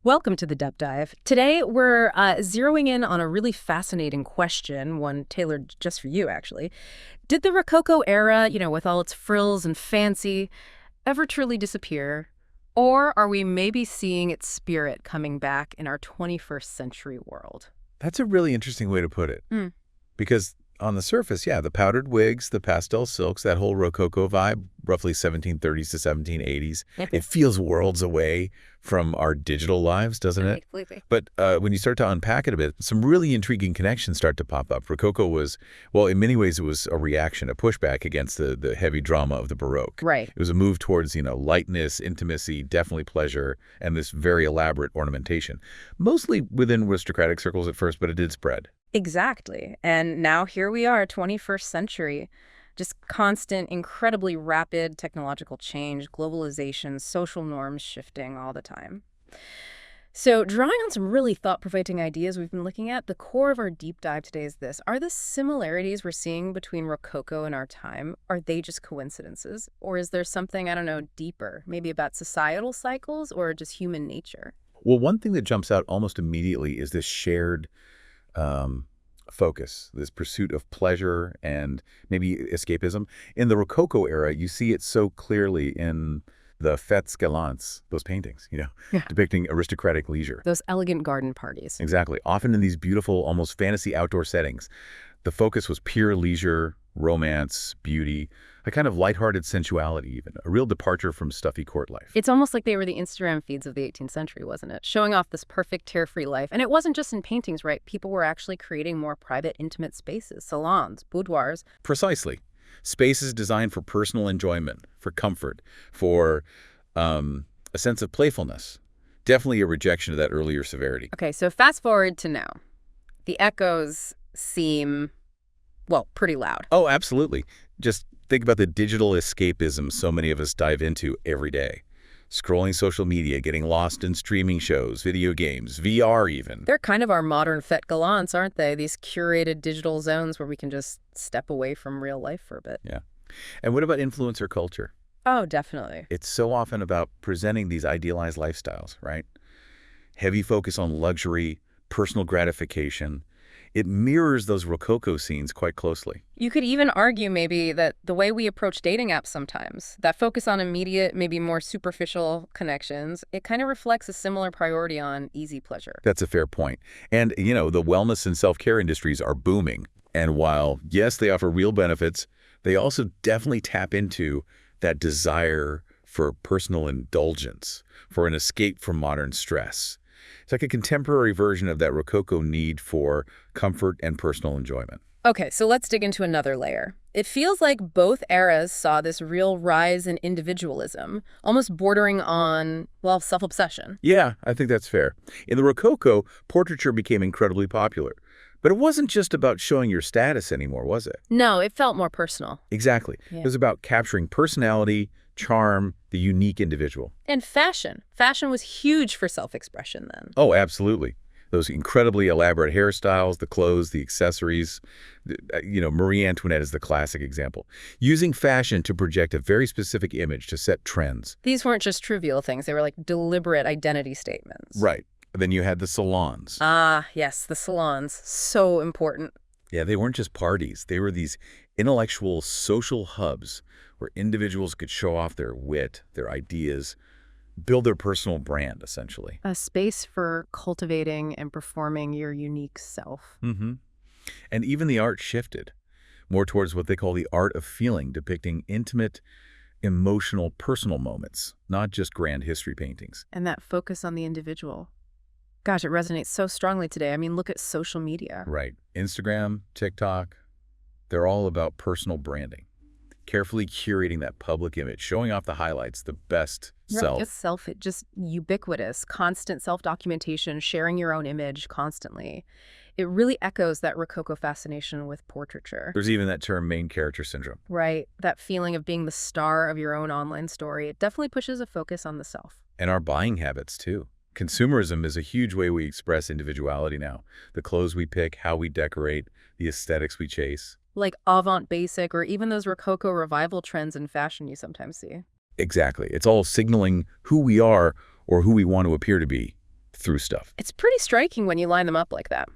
Welcome to the Depth Dive. Today, we're zeroing in on a really fascinating question, one tailored just for you, actually. Did the Rococo era, with all its frills and fancy, ever truly disappear? Or are we maybe seeing its spirit coming back in our 21st century world? That's a really interesting way to put it. Because on the surface, yeah, the powdered wigs, the pastel silks, that whole Rococo vibe, roughly 1730s to 1780s, it feels worlds away from our digital lives, doesn't it? Completely. But when you start to unpack it a bit, some really intriguing connections start to pop up. Rococo was, well, in many ways, it was a reaction, a pushback against the heavy drama of the Baroque. Right. It was a move towards, lightness, intimacy, definitely pleasure, and this very elaborate ornamentation. Mostly within aristocratic circles at first, but it did spread. Exactly. And now here we are, 21st century. Just constant, incredibly rapid technological change, globalization, social norms shifting all the time. So drawing on some really thought-provoking ideas we've been looking at, the core of our deep dive today is this. Are the similarities we're seeing between Rococo and our time, are they just coincidences? Or is there something, deeper, maybe about societal cycles or just human nature? Well, one thing that jumps out almost immediately is this shared focus, this pursuit of pleasure and maybe escapism. In the Rococo era, you see it so clearly in the fêtes galantes, those paintings, depicting aristocratic leisure. Those elegant garden parties. Exactly. Often in these beautiful, almost fantasy outdoor settings, the focus was pure leisure, romance, beauty, a kind of lighthearted sensuality even, a real departure from stuffy court life. It's almost like they were the Instagram feeds of the 18th century, wasn't it? Showing off this perfect, carefree life. And it wasn't just in paintings, right? People were actually creating more private, intimate spaces, salons, boudoirs. Precisely. Spaces designed for personal enjoyment, for comfort, for a sense of playfulness. Definitely a rejection of that earlier severity. Okay, so fast forward to now. The echoes seem, well, pretty loud. Oh, absolutely. Just think about the digital escapism so many of us dive into every day. Scrolling social media, getting lost in streaming shows, video games, VR even. They're kind of our modern fête galants, aren't they? These curated digital zones where we can just step away from real life for a bit. Yeah. And what about influencer culture? Oh, definitely. It's so often about presenting these idealized lifestyles, right? Heavy focus on luxury, personal gratification. It mirrors those Rococo scenes quite closely. You could even argue maybe that the way we approach dating apps sometimes, that focus on immediate, maybe more superficial connections, it kind of reflects a similar priority on easy pleasure. That's a fair point. And, the wellness and self-care industries are booming. And while, yes, they offer real benefits, they also definitely tap into that desire for personal indulgence, for an escape from modern stress. It's like a contemporary version of that Rococo need for comfort and personal enjoyment. Okay, so let's dig into another layer. It feels like both eras saw this real rise in individualism, almost bordering on, well, self-obsession. Yeah, I think that's fair. In the Rococo, portraiture became incredibly popular. But it wasn't just about showing your status anymore, was it? No, it felt more personal. Exactly. Yeah. It was about capturing personality, charm, the unique individual. And fashion. Fashion was huge for self-expression then. Oh, absolutely. Those incredibly elaborate hairstyles, the clothes, the accessories. Marie Antoinette is the classic example. Using fashion to project a very specific image to set trends. These weren't just trivial things. They were like deliberate identity statements. Right. Then you had the salons. Ah, yes, the salons. So important. Yeah, they weren't just parties. They were these intellectual social hubs where individuals could show off their wit, their ideas, build their personal brand, essentially. A space for cultivating and performing your unique self. Mm-hmm. And even the art shifted more towards what they call the art of feeling, depicting intimate, emotional, personal moments, not just grand history paintings. And that focus on the individual. Gosh, it resonates so strongly today. I mean, look at social media. Right. Instagram, TikTok, they're all about personal branding. Carefully curating that public image, showing off the highlights, the best self. It's just ubiquitous, constant self-documentation, sharing your own image constantly. It really echoes that Rococo fascination with portraiture. There's even that term main character syndrome. Right. That feeling of being the star of your own online story. It definitely pushes a focus on the self. And our buying habits, too. Consumerism is a huge way we express individuality now. The clothes we pick, how we decorate, the aesthetics we chase. Like avant basic or even those Rococo revival trends in fashion you sometimes see. Exactly. It's all signaling who we are or who we want to appear to be. through stuff. It's pretty striking when you line them up like that.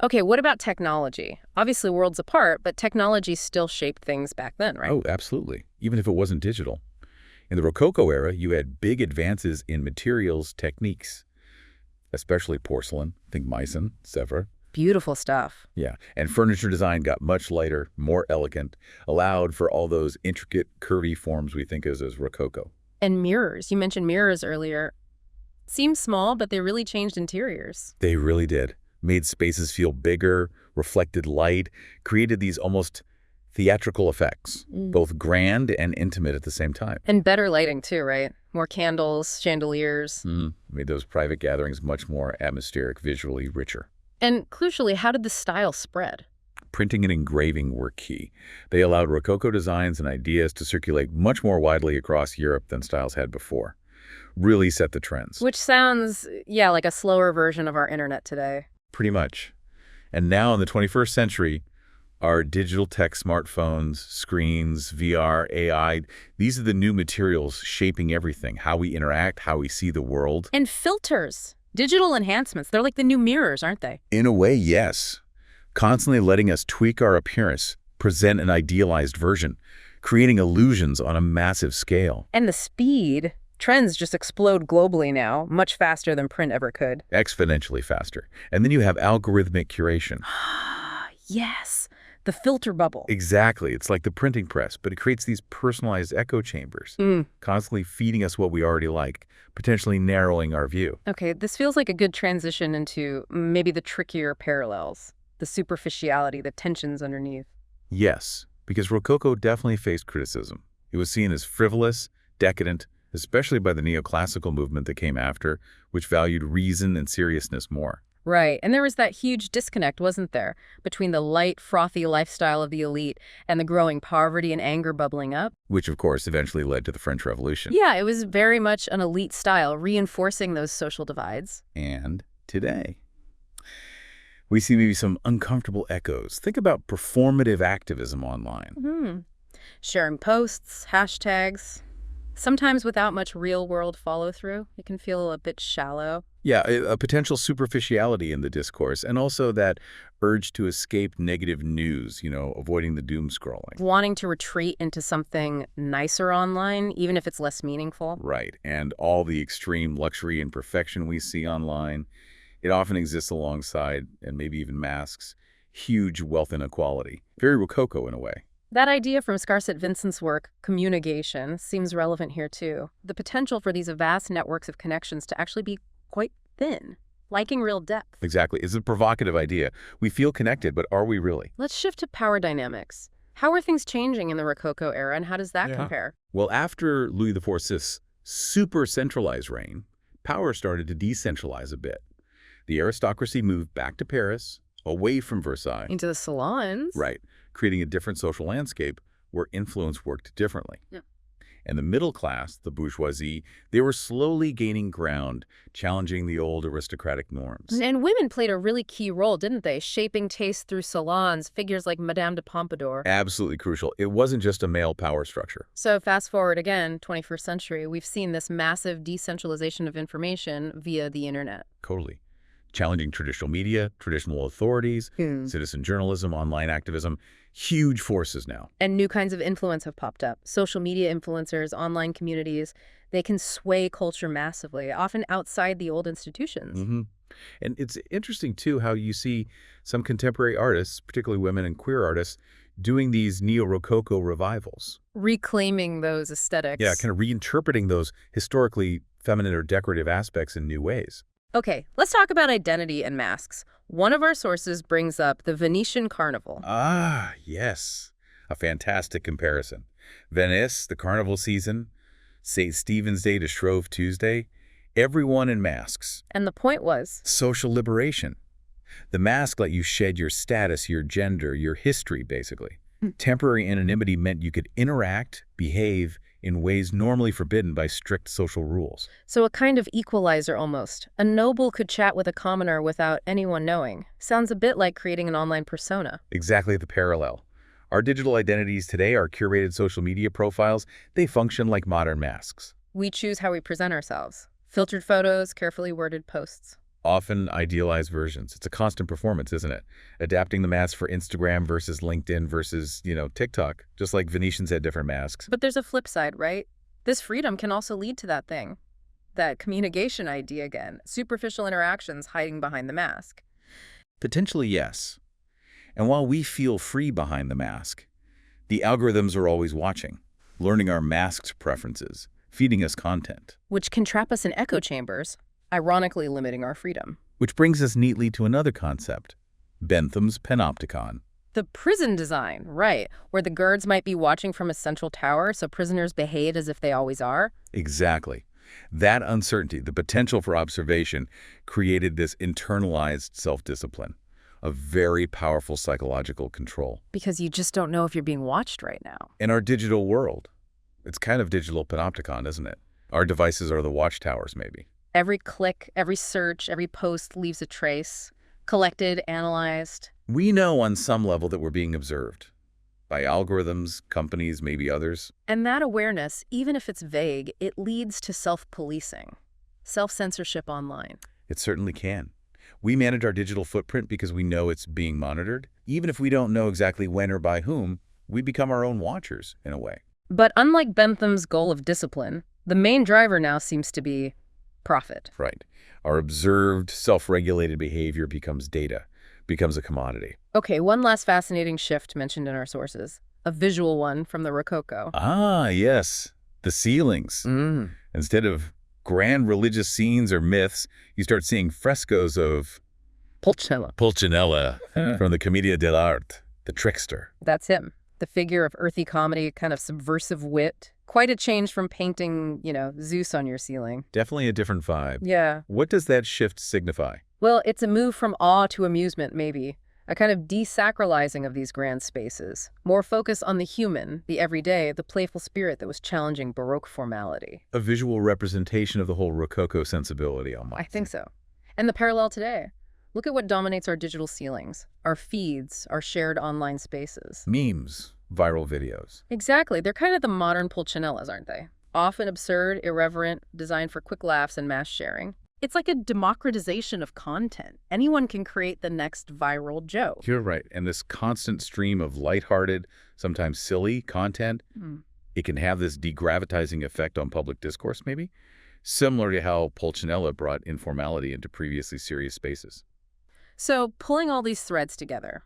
Okay, what about technology? Obviously, worlds apart, but technology still shaped things back then, right? Oh, absolutely. Even if it wasn't digital. In the Rococo era, you had big advances in materials techniques, especially porcelain, think Meissen, Sèvres. Beautiful stuff. Yeah, and furniture design got much lighter, more elegant, allowed for all those intricate, curvy forms we think of as Rococo. And mirrors. You mentioned mirrors earlier. Seems small, but they really changed interiors. They really did. Made spaces feel bigger, reflected light, created these almost theatrical effects, both grand and intimate at the same time. And better lighting too, right? More candles, chandeliers. Made those private gatherings much more atmospheric, visually richer. And crucially, how did the style spread? Printing and engraving were key. They allowed Rococo designs and ideas to circulate much more widely across Europe than styles had before. Really set the trends. Which sounds, yeah, like a slower version of our internet today. Pretty much. And now in the 21st century, our digital tech smartphones, screens, VR, AI, these are the new materials shaping everything, how we interact, how we see the world. And filters. Digital enhancements. They're like the new mirrors, aren't they? In a way, yes. Constantly letting us tweak our appearance, present an idealized version, creating illusions on a massive scale. And the speed. Trends just explode globally now, much faster than print ever could. Exponentially faster. And then you have algorithmic curation. Yes, the filter bubble. Exactly. It's like the printing press, but it creates these personalized echo chambers, constantly feeding us what we already like, potentially narrowing our view. Okay, this feels like a good transition into maybe the trickier parallels, the superficiality, the tensions underneath. Yes, because Rococo definitely faced criticism. It was seen as frivolous, decadent, especially by the neoclassical movement that came after, which valued reason and seriousness more. Right, and there was that huge disconnect, wasn't there, between the light, frothy lifestyle of the elite and the growing poverty and anger bubbling up? Which, of course, eventually led to the French Revolution. Yeah, it was very much an elite style, reinforcing those social divides. And today, we see maybe some uncomfortable echoes. Think about performative activism online. Sharing posts, hashtags. Sometimes without much real-world follow-through. It can feel a bit shallow. Yeah, a potential superficiality in the discourse, and also that urge to escape negative news, avoiding the doom scrolling. Wanting to retreat into something nicer online, even if it's less meaningful. Right, and all the extreme luxury and perfection we see online, it often exists alongside, and maybe even masks, huge wealth inequality. Very Rococo in a way. That idea from Scarlett Vincent's work, communication, seems relevant here too. The potential for these vast networks of connections to actually be quite thin, lacking real depth. Exactly. It's a provocative idea. We feel connected, but are we really? Let's shift to power dynamics. How are things changing in the Rococo era, and how does that compare? Well, after Louis XIV's super centralized reign, power started to decentralize a bit. The aristocracy moved back to Paris, away from Versailles. Into the salons. Right. Creating a different social landscape where influence worked differently. Yeah. And the middle class, the bourgeoisie, they were slowly gaining ground, challenging the old aristocratic norms. And women played a really key role, didn't they? Shaping taste through salons, figures like Madame de Pompadour. Absolutely crucial. It wasn't just a male power structure. So fast forward again, 21st century, we've seen this massive decentralization of information via the internet. Totally. Challenging traditional media, traditional authorities, citizen journalism, online activism, huge forces now. And new kinds of influence have popped up. Social media influencers, online communities, they can sway culture massively, often outside the old institutions. And it's interesting, too, how you see some contemporary artists, particularly women and queer artists, doing these neo-Rococo revivals. Reclaiming those aesthetics. Yeah, kind of reinterpreting those historically feminine or decorative aspects in new ways. Okay, let's talk about identity and masks. One of our sources brings up the Venetian Carnival. Ah, yes. A fantastic comparison. Venice, the carnival season, St. Stephen's Day to Shrove Tuesday, everyone in masks. And the point was? Social liberation. The mask let you shed your status, your gender, your history, basically. Temporary anonymity meant you could interact, behave, in ways normally forbidden by strict social rules. So a kind of equalizer almost. A noble could chat with a commoner without anyone knowing. Sounds a bit like creating an online persona. Exactly the parallel. Our digital identities today, our curated social media profiles, they function like modern masks. We choose how we present ourselves. Filtered photos, carefully worded posts. Often idealized versions. It's a constant performance, isn't it? Adapting the mask for Instagram versus LinkedIn versus, TikTok, just like Venetians had different masks. But there's a flip side, right? This freedom can also lead to that thing, that communication idea again, superficial interactions hiding behind the mask. Potentially, yes. And while we feel free behind the mask, the algorithms are always watching, learning our masked preferences, feeding us content. Which can trap us in echo chambers, ironically limiting our freedom. Which brings us neatly to another concept, Bentham's Panopticon. The prison design, right, where the guards might be watching from a central tower so prisoners behave as if they always are. Exactly. That uncertainty, the potential for observation, created this internalized self-discipline, a very powerful psychological control. Because you just don't know if you're being watched right now. In our digital world, it's kind of digital panopticon, isn't it? Our devices are the watchtowers, maybe. Every click, every search, every post leaves a trace, collected, analyzed. We know on some level that we're being observed by algorithms, companies, maybe others. And that awareness, even if it's vague, it leads to self-policing, self-censorship online. It certainly can. We manage our digital footprint because we know it's being monitored. Even if we don't know exactly when or by whom, we become our own watchers, in a way. But unlike Bentham's goal of discipline, the main driver now seems to be profit. Right. Our observed, self-regulated behavior becomes data, becomes a commodity. Okay, one last fascinating shift mentioned in our sources, a visual one from the Rococo. Ah, yes. The ceilings. Instead of grand religious scenes or myths, you start seeing frescoes of Pulcinella from the Commedia Dell'Arte, the trickster. That's him. The figure of earthy comedy, kind of subversive wit. Quite a change from painting, Zeus on your ceiling. Definitely a different vibe. Yeah. What does that shift signify? Well, it's a move from awe to amusement, maybe. A kind of desacralizing of these grand spaces. More focus on the human, the everyday, the playful spirit that was challenging Baroque formality. A visual representation of the whole Rococo sensibility, almost. I think so. And the parallel today. Look at what dominates our digital ceilings, our feeds, our shared online spaces. Memes, viral videos. Exactly. They're kind of the modern Pulcinellas, aren't they? Often absurd, irreverent, designed for quick laughs and mass sharing. It's like a democratization of content. Anyone can create the next viral joke. You're right. And this constant stream of lighthearted, sometimes silly content, it can have this degravitizing effect on public discourse, maybe? Similar to how Pulcinella brought informality into previously serious spaces. So, pulling all these threads together,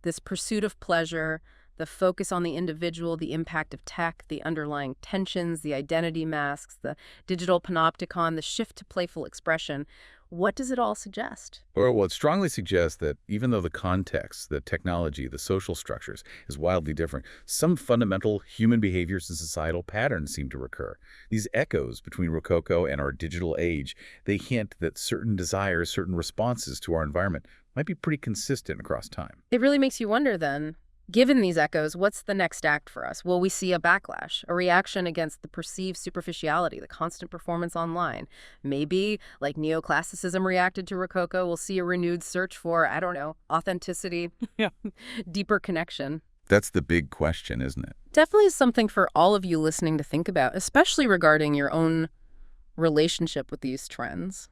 this pursuit of pleasure, the focus on the individual, the impact of tech, the underlying tensions, the identity masks, the digital panopticon, the shift to playful expression, what does it all suggest? Well, it strongly suggests that even though the context, the technology, the social structures is wildly different, some fundamental human behaviors and societal patterns seem to recur. These echoes between Rococo and our digital age, they hint that certain desires, certain responses to our environment might be pretty consistent across time. It really makes you wonder then, given these echoes, what's the next act for us? Will we see a backlash, a reaction against the perceived superficiality, the constant performance online? Maybe, like neoclassicism reacted to Rococo, we'll see a renewed search for, authenticity, deeper connection. That's the big question, isn't it? Definitely something for all of you listening to think about, especially regarding your own relationship with these trends.